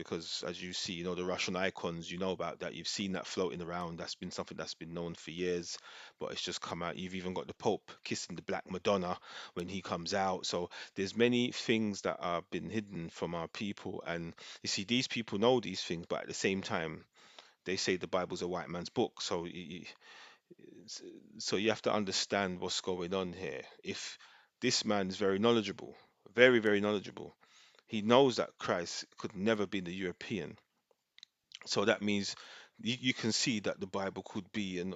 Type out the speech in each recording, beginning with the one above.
because as you see, the Russian icons, you know about that. You've seen that floating around. That's been something that's been known for years, but it's just come out. You've even got the Pope kissing the black Madonna when he comes out. So there's many things that are been hidden from our people, and you see, these people know these things, but at the same time, they say the Bible's a white man's book. So so you have to understand what's going on here. If this man is very knowledgeable, very, very knowledgeable, he knows that Christ could never be the European. So that means you can see that the Bible could be an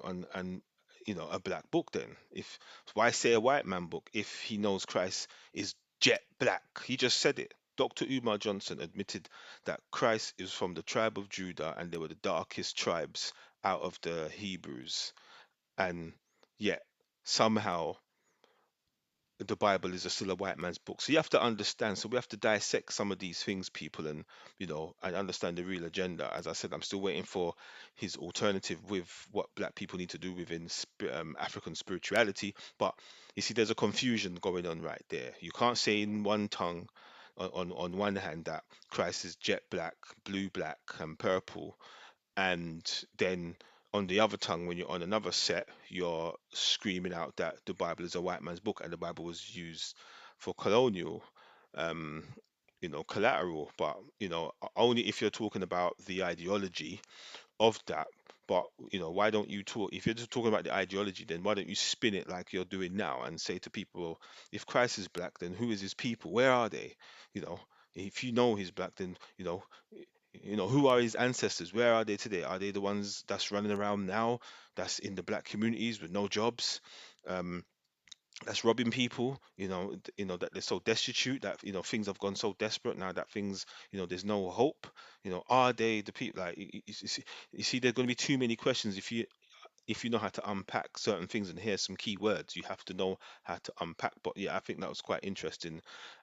a black book then. If why say a white man book if he knows Christ is jet black? He just said it. Dr. Umar Johnson admitted that Christ is from the tribe of Judah and they were the darkest tribes out of the Hebrews. And yet somehow the Bible is still a white man's book. So you have to understand. So we have to dissect some of these things, people, and and understand the real agenda. As I said, I'm still waiting for his alternative with what black people need to do within African spirituality. But you see, there's a confusion going on right there. You can't say in one tongue, on one hand, that Christ is jet black, blue, black, and purple, and then on the other tongue, when you're on another set, you're screaming out that the Bible is a white man's book and the Bible was used for colonial um collateral. But only if you're talking about the ideology of that. But why don't you talk, if you're just talking about the ideology, then why don't you spin it like you're doing now and say to people, well, if Christ is black, then who is his people, where are they? you know if you know he's black, then who are his ancestors? Where are they today? Are they the ones that's running around now, that's in the black communities with no jobs, um, that's robbing people? That they're so destitute that things have gone so desperate now that things, there's no hope. Are they the people? Like you see, there's going to be too many questions if you know how to unpack certain things, and here's some key words you have to know how to unpack. But yeah, I think that was quite interesting,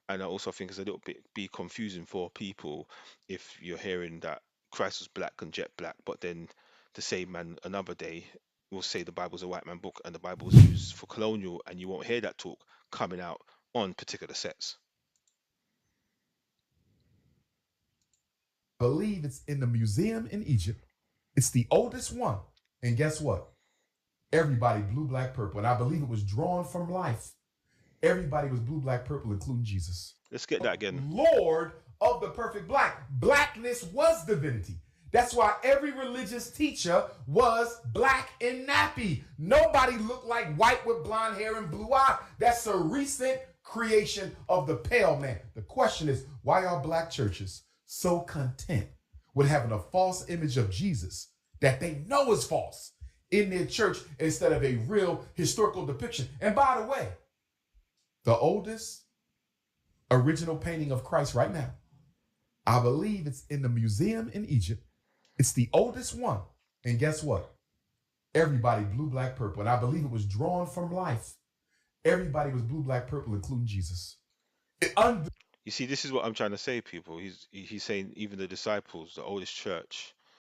and I also think it's a little bit be confusing for people if you're hearing that Christ was black and jet black, but then the same man another day will say the Bible's a white man book and the Bible was used for colonial, and you won't hear that talk coming out on particular sets. Believe it's in the museum in Egypt. It's the oldest one. And guess what? Everybody blue, black, purple. And I believe it was drawn from life. Everybody was blue, black, purple, including Jesus. Let's get that again. Lord of the perfect black. Blackness was divinity. That's why every religious teacher was black and nappy. Nobody looked like white with blonde hair and blue eyes. That's a recent creation of the pale man. The question is, why are black churches so content with having a false image of Jesus that they know is false in their church instead of a real historical depiction? And by the way, the oldest original painting of Christ right now, I believe it's in the museum in Egypt. It's the oldest one. And guess what? Everybody blue, black, purple. And I believe it was drawn from life. Everybody was blue, black, purple, including Jesus. You see, this is what I'm trying to say, people. He's saying even the disciples, the oldest church,